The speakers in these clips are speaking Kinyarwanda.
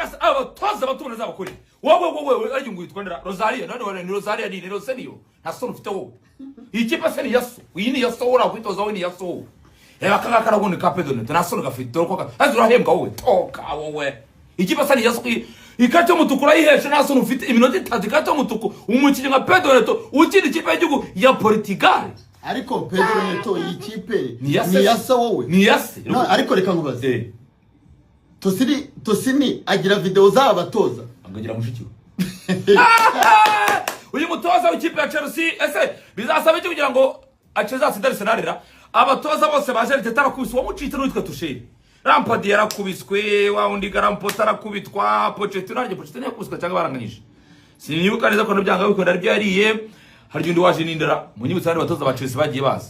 nyagasa abatoza batubona zabakuri wowe ari ngo yitwandira Rosario none ni Rosario ni Rosario nta sono ufite wowe ikipe se ni yaso iyi ni yaso ura kwitoza wowe ni yaso bakanga karabone ka Pedro nta sono gafite ko azurahembwa wowe toka wowe ikipe se ni yaso ikate mutukura yihesha nta sono ufite iminota 3 ikate mutuku umukinyi nka Pedro Neto ukiri ikipe y'igihugu ya Portugal ariko Pedro Neto ikipe ni yaso wowe ni yase ariko reka ngubaze Tosini agira video z'abatoza angagira mushiki uyu mutoza w'ikipe ya Chelsea ese bizasaba iki kugira ngo aceza sidari senarira abatoza bose baje Arteta bakubise uwo mucite n'utwe tusheri Lampard yarakubiswe wa undi Garampota arakubitwa Pochettino yakubiswe cyangwa baranganyije sinibuka neza ko byanga bikunda ari byariye hari undi waje nindera munyibutsa abandi batoza ba Chelsea bagiye baza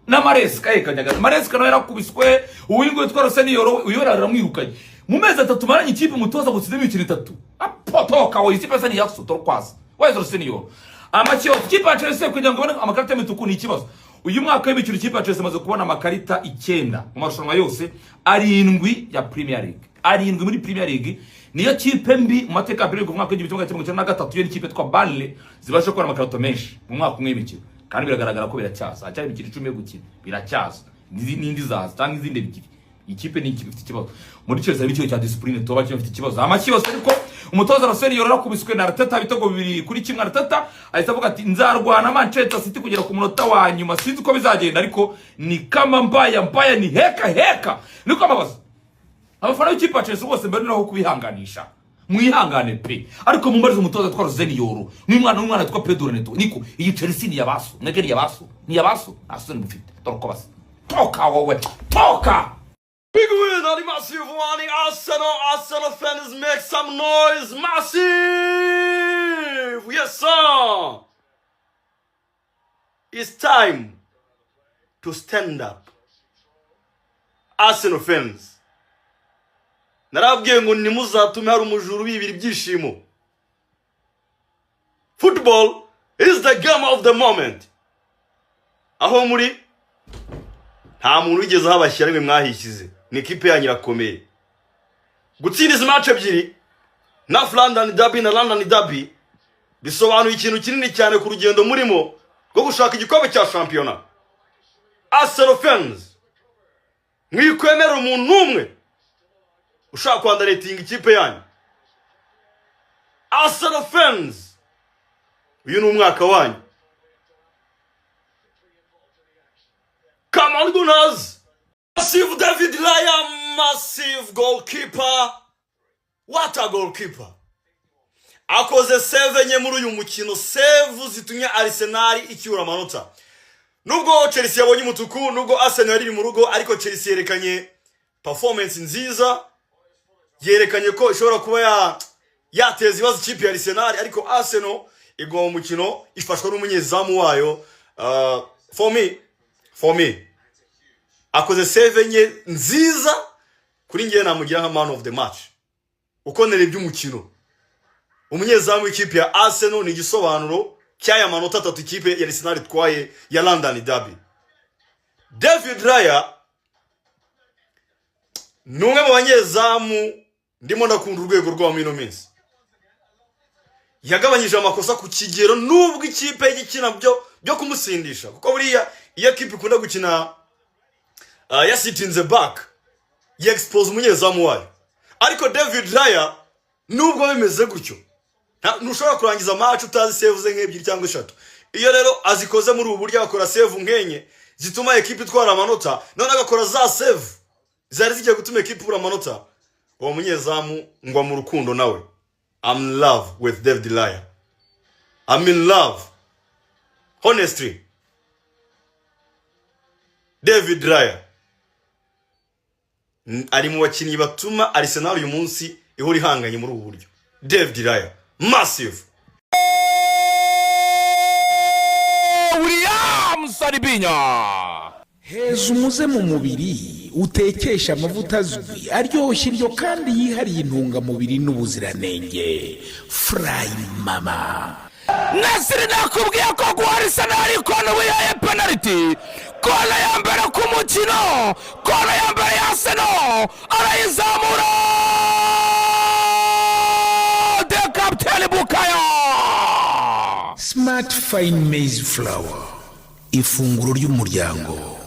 na Maresca kanyaga Maresca no yarakubiswe uwingo yitwa Senior uyorara mwirukanye mu mezi 3 maranye ikipe mutoza gusize imikino 3 apotoka wo ikipe sani yakso torkwasa wazo Senior amakiyo ikipe ya Chelsea kugira ngo amakarita y'imituku ni ikibazo uyu mwaka w'imikino ikipe ya Chelsea maze kubona amakarita 9 mu marushanwa yose arindwi ya Premier League arindwi muri Premier League niyo kipe mbi mu mateka ya Premier League mu mwaka w'2023 yo ikipe twa Burnley zibasha gukora amakarita menshi mu mwaka umwe w'imikino kandi biragaragara ko biracyaza acyari imikino 10 yo gukina biracyaza n'indi zaza cyangwa izindi bikiri ikipe ni ikipe ifite ikibazo muri Chelsea bityo cya discipline toba cyo ifite ikibazo amakiyo yose ariko umutoza Roseli yorora kubiswe na Arteta bitego 2 kuri kimwe Arteta ahita avuga ati nzarwana Manchester City kugera ku munota wa nyuma sinzi uko bizagenda ariko ni kama mbaya ni heka niko amabaza abafana b'ikipe ya Chelsea bose mbere naho kubihanganisha mwihangane pe ariko mumbarize umutoza twa Roseli yoro n'umwana twa Pedro Neto niko iyi Chelsea ni yabaso negeri yabaso asoni mufite torko basi toka wowe toka. Big win on the massive one, the Arsenal fans make some noise, massive! Yes sir! It's time to stand up. Arsenal fans. Narabwiye ngo nimuzatume hari umujuru bibiri byishimo. Football is the game of the moment. Aho muri nta muntu wigeze habashyira mwe mwahishyize ni kipe ya nyirakomeye gutsinda izi match ebyiri na London Derby na London Derby bisobanuye ikintu kinini cyane ku rugendo murimo rwo gushaka igikombe cya shampiyona. Arsenal fans mwikwemera umuntu umwe ushaka kwandaratinga ikipe yanyu. Arsenal fans uyu ni umwaka wanyu. Come on, Gunners! Massive David Raya, massive goalkeeper. What a goalkeeper. Akoze save enye muri uyu mukino, save zitumye Arsenal icyura amanota. Nubwo Chelsea yabonye umutuku, nubwo Arsenal yari mu rugo, ariko Chelsea yerekanye performance nziza. Yerekanye ko ishobora kuba yateza ibibazo ikipe ya Arsenal, ariko Arsenal igwa mu mukino ifashwa n'umunyezamu wayo. For me, akoze save enye nziza kuri ngiye namugira nka man of the match. Uko nerebye umukino, umunyezamu w'ikipe ya Arsenal ni igisobanuro cy'aya manota 3 ikipe ya Arsenal twaye ya London Derby. David Raya numwe mu banyezamu ndimo ndakunda urwego rwa mino minsi. Yagabanyije amakosa ku kigero nubwo ikipe y'igikina byo kumusindisha, kuko buriya iyo kipe ikunda gukina ya sit in the back ya expose umunyezamu wayo, ariko David Raya nubwo bimeze gutyo ntushobora kurangiza match utazi save ze nk'ebyiri cyangwa 3. Iyo rero azikoze muri ubu buryo akora save nkenye zituma equipe itwara amanota, none agakora za save zari zigiye gutuma equipe ibura amanota, uwo munyezamu ngwa mu rukundo nawe. I'm in love with David Raya. I'm in love. Honestly. David Raya ari mu bakinnyi batuma Arsenal uyu munsi ihora ihanganye muri ubu buryo. David Raya massive. William Salibinya heza umuze mu mubiri utekesha amavuta azwi aryoshye iryo kandi yihariye intungamubiri n'ubuziranenge. Fry Mama Nasiri nakubwiye ko guha Arsenal kono wihaye penalty, kono ya mbere ku mukino, kono ya mbere ya Arsenal arayizamura. William Bukayo. Smart Fine Maize Flour, ifunguro ry'umuryango.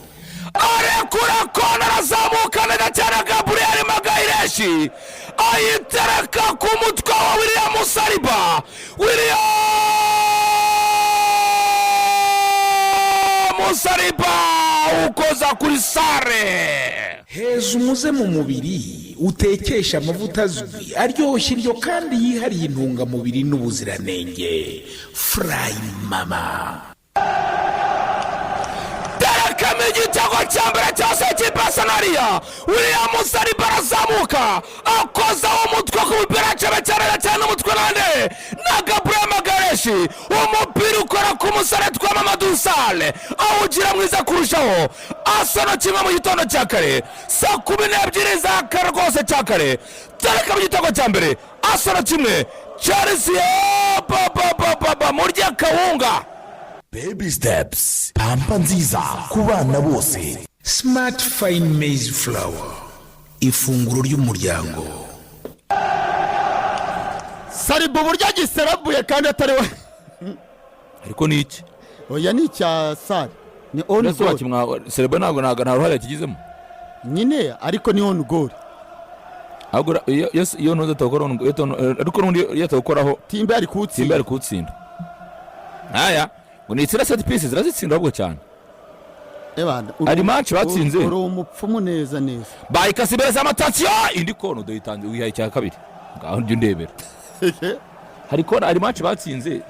Arekura kona arazamuka neza cyane Gabriel Magayireshi ayitereka ku mutwe wa William Saliba. William Saliba ukoza kuri sare. Heza umuze mu mubiri utekesha amavuta azwi aryoshye iryo kandi yihariye intungamubiri n'ubuziranenge. Fry Mama. Terekamo igitego cya mbere cyose cy'Arsenal. William Saliba arazamuka akoza umutwe ku mupira cyane umutwe nande na Gabriel Magayireshi. Umupira ukora ku musore twa Mamadou Sale awugira mwiza kurushaho. Arsenal kimwe mu gitondo cya kare saa 12 za kare rwose cya kare. Terekamo igitego cya mbere Arsenal kimwe Chelsea murya kawunga. Baby steps, pampa nziza ku bana bose. Smart Fine Maize Flour, ifunguro ry'umuryango. Saliba burya giserabuye kandi atari we. Ariko ni iki? Oya ni cya Sar. Ni on Nese goal. wakimwa Saliba nta ruhare yakigizemo. Nyine ariko ni on goal. Agora iyo noza tokora ariko nundi yatokoraho Timbe ari kutsinda. Aya ngo ni tsira set pieces zirazitsinda ahubwo cyane. Ari match batsinze. Uri umupfumu neza. Bayikasibeza amatasiyo indi kono doyitanze wihaye cya kabiri. Ngaho nje ndebera. Ari match batsinze.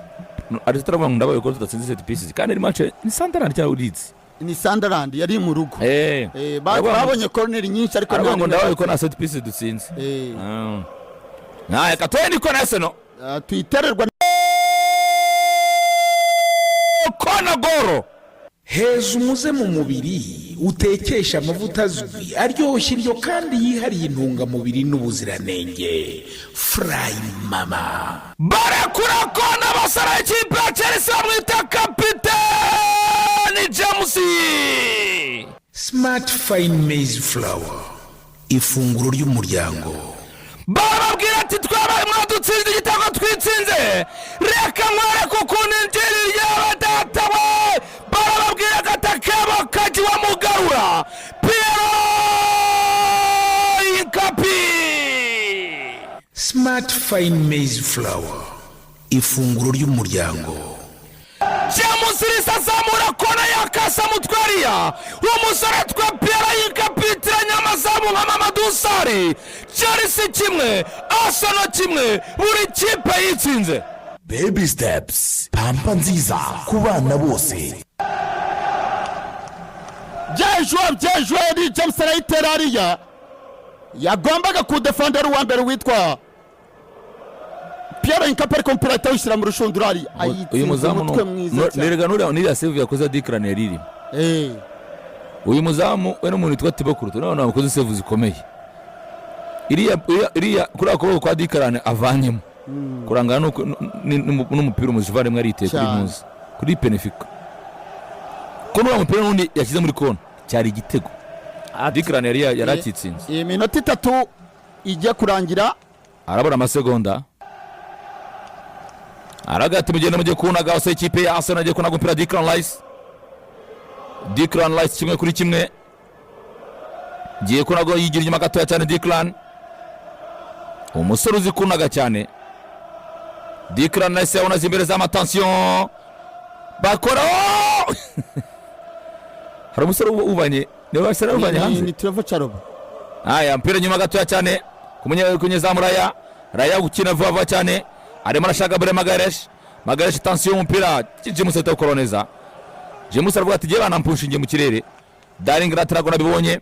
Ari taravuga ndabaye ko tudatsinze set pieces kandi ari match ni Sunderland cyangwa Leeds. Ni Sunderland yari mu rugo. Babonye corner nyinshi ariko ntabwo ndabaye ko na set pieces dutsinze. Naya katoye ni ko naseno. Twitererwa kona goro. Heza umuze mu mubiri utekesha amavuta azwi aryoshye iryo kandi yihariye intungamubiri n'ubuziranenge. Fry Mama. Barakura kona basara ikipe ya Chelsea bamwita kapiteni James. Smart Fine Maize Flour, ifunguro ry'umuryango. Barababwira ati twabaye mwadutsinze igitego twitsinze. Reka mware kukuntu injiri y'abadatawe. Barababwira katakebo kaji wa mugarura. Piero Inkapi. Smart Fine Maize Flour, ifunguro ry'umuryango. James risazamura kona yakasa mutwariya. Umusore twa Piero Inkapi nyamazamu nka Mamadou Sale. Chelsea kimwe Arsenal kimwe buri kipe yitsinze. Baby steps, pampa nziza ku bana bose. Byejwe ni James Raiterariya yagombaga kudefendera uwa mbere witwa Pierre Inkapi kompirata wishyira mu rushundurari. Uyu muzamu nerega nuriya save yakoze Declan yariri. Uyu muzamu we n'umuntu witwa Thibaut Courtois nabona abakoze save zikomeye. Iriya kuri akoboko kwa Declan avanyemo. Kurangana n'umupira umujivare mwe ariteye kuri muzi. Kuri Benfica. Kono umupira n'undi yashyize muri kona cyari igitego. Declan yarakitsinze. Iminota 3 ijya kurangira. Arabura amasegonda. Aragati mujye kunaga ose ikipe ya Arsenal agiye kunaga umupira Declan Rice kimwe kuri kimwe. Giye kunaga yigira inyuma gatoya cyane Declan. Umusore uzi kunaga cyane. Declan Rice yabona zimbere za matension. Bakora. Hari umusore ubanye. Niwe Arsenal ubanye hanze. Ni Trevor Chalobah. Aya mpira nyuma gatoya cyane. Kunyeza Raya. Raya gukina vuba cyane. Arimo arashaka Gabriel Magayireshi tension umupira James atakora neza. James aravuga ati jye banampushinge mu kirere. Darling Ratarago nabibonye.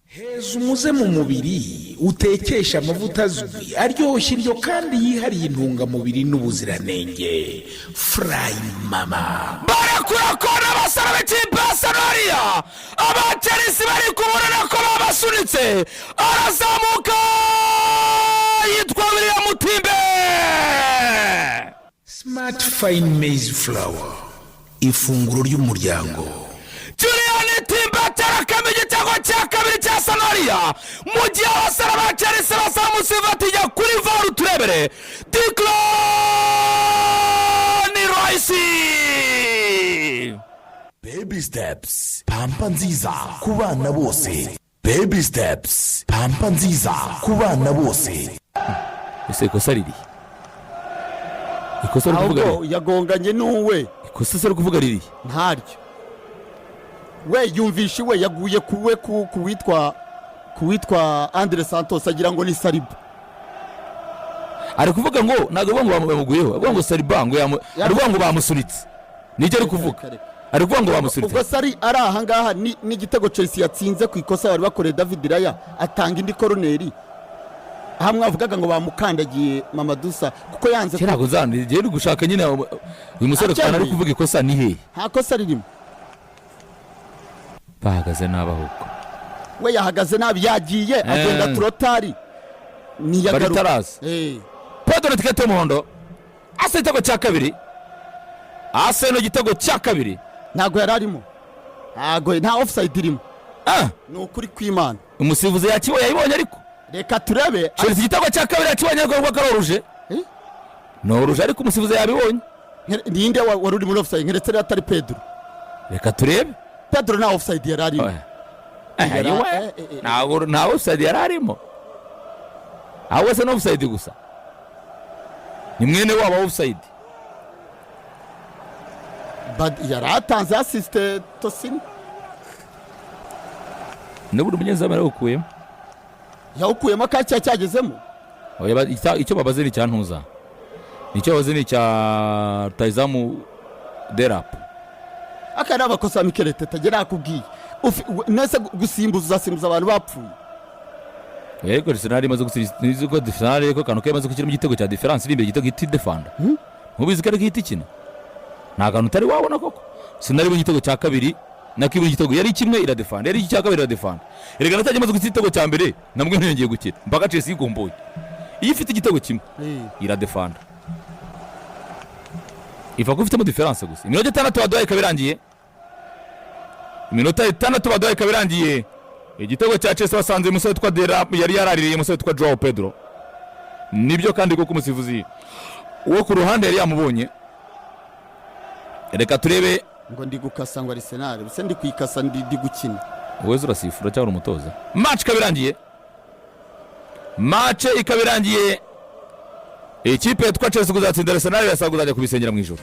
Heza umuze mu mubiri utekesha amavuta azwi aryoshye iryo kandi yihariye intungamubiri n'ubuziranenge. Fry Mama. Barakura kona basara b'ikipe ya Arsenal. Aba Chelsea bari kubona ko babasunitse. Arazamuka yitwa William Timbe. Smart Fine Maize Flour, ifunguro ry'umuryango. Julian Timbe atarakama igitego cya kabiri cya Arsenal. hariya mu gihe abasore ba Chelsea basamusiva tijya kuri VAR turebere Declan Rice. Baby steps, pampa nziza ku bana bose. Baby steps, pampa nziza ku bana bose. Ese ikosa riri? Ikosa riri kuvuga ahubwo yagonganye n'uwe. Ikosa riri kuvuga riri? Ntaryo. We yumvishe we yaguye kuwe kuwitwa Andre Santos agira ngo ni Saliba. Ari kuvuga ngo ntago bamuguyeho, avuga ngo Saliba ngo avuga ngo bamusunitse. Nicyo ari kuvuga. Ari kuvuga ngo bamusunitse. Ubwo Sari ari aha ngaha n'igitego Chelsea yatsinze ku ikosa bari bakoreye David Raya atanga indi koroneri. Hamwe avugaga ngo bamukandagiye Mamadusa kuko yanze kera go zandi je gushaka nyine uyu musore kana ari kuvuga ikosa ni he? Nta kosa ririmo. Bahagaze nabahuko. We yahagaze nabi yagiye agenda Trotari. Ni yagaruka. Pedro tikete muhondo. Ase igitego cya kabiri. Ase no gitego cya kabiri. Ntago yararimo. Nta offside irimo. Ni ukuri kw'Imana. Umusifuzi yakiwe yayibonye ariko. Reka turebe. Chelsea igitego cya kabiri yakibonye ariko karoruje. No ruje ariko umusifuzi yabibonye. Ninde wari uri muri offside nkeretse atari Pedro. Reka turebe. Pedro na offside yararimo. Na offside yararimo. Awese no offside gusa. Ni mwene waba offside. Yaratanze assist Tosin. Neburi munyezamara ukuyemo. Yawukuyemo kacya cyagezemo. Oya icyo babaze ni cyantuza. Nicyo babaze ni cya Taizamu Derap. Akana bakosa Mikel Arteta gera kubwiye. Nese gusimbuza abantu bapfuye. Yego Arsenal imaze gusiza ko Arsenal ko kanu kemaze kukira mu gitego cya difference rimbe gitego giti defender. Mubizi kare giti kina. Nta kantu utari wabona koko. Sinari mu gitego cya kabiri nakibu igitego yari kimwe ira defend yari cya kabiri ira defend. Erega nataje maze gutitego cya mbere namwe ntiyongeye gukira. Mpaka Chelsea igomboye. Iyo ifite igitego kimwe ira defend. Ifa kufite mu difference gusa. Iminota 6 baduhaye kabirangiye. Iminota 6 baduhaye kabirangiye. Igitego cya Chelsea basanze umusore twa Dera yari yaraririye umusore twa Joao Pedro. Nibyo kandi koko umusifuzi uwo ku ruhande yari yamubonye. Reka turebe ngo ndi gukasa ngo Arsenal bise ndi kwikasa ndi gukina. Uweze urasifura cyangwa umutoza. Match kabirangiye. Match ikabirangiye. Ikipe twa Chelsea kuzatsinda Arsenal yasaguzajya kubisengera mu ijoro.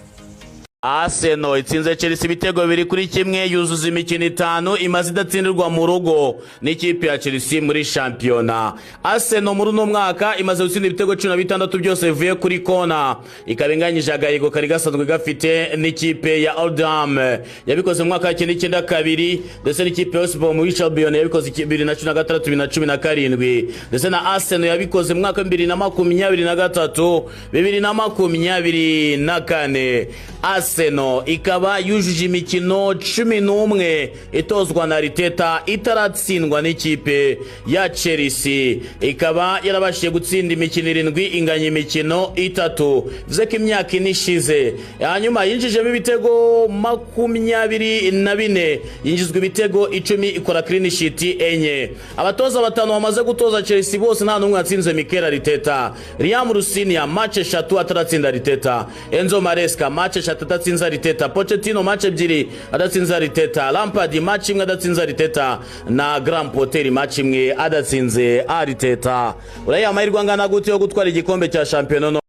Arsenal itsinze Chelsea ibitego 2-1 yuzuza imikino 5 imaze idatsindirwa mu rugo n'ikipe ya Chelsea muri shampiyona. Arsenal muri no mwaka imaze gutsinda ibitego 16 byose bivuye kuri kona, ikabinganyije agahigo kari gasanzwe gafite n'ikipe ya Oldham yabikoze mu mwaka wa 1992 ndetse n'ikipe ya Osborne muri shampiyona yabikoze 2016-2017 ndetse na Arsenal yabikoze mu mwaka wa 2023 2024. Arsenal ikaba yujuje imikino 11 itozwa na Arteta itaratsindwa n'ikipe ya Chelsea, ikaba yarabashije gutsinda imikino 7 inganya imikino 3 bivuze ko imyaka inishize. Hanyuma yinjijemo ibitego 24 yinjizwa ibitego 10 ikora clean sheet 4. Abatoza batanu bamaze gutoza Chelsea bose nta numwe atsinze Mikel Arteta. Liam Rusinia match 3 ataratsinda Arteta. Enzo Maresca match 3 atatsinze Arteta. Pochettino match 2 adatsinze Arteta. Lampard match 1 adatsinze Arteta na Graham Potter match 1 adatsinze Arteta. Uraya amahirwe angana gute yo gutwara igikombe cya shampiyona.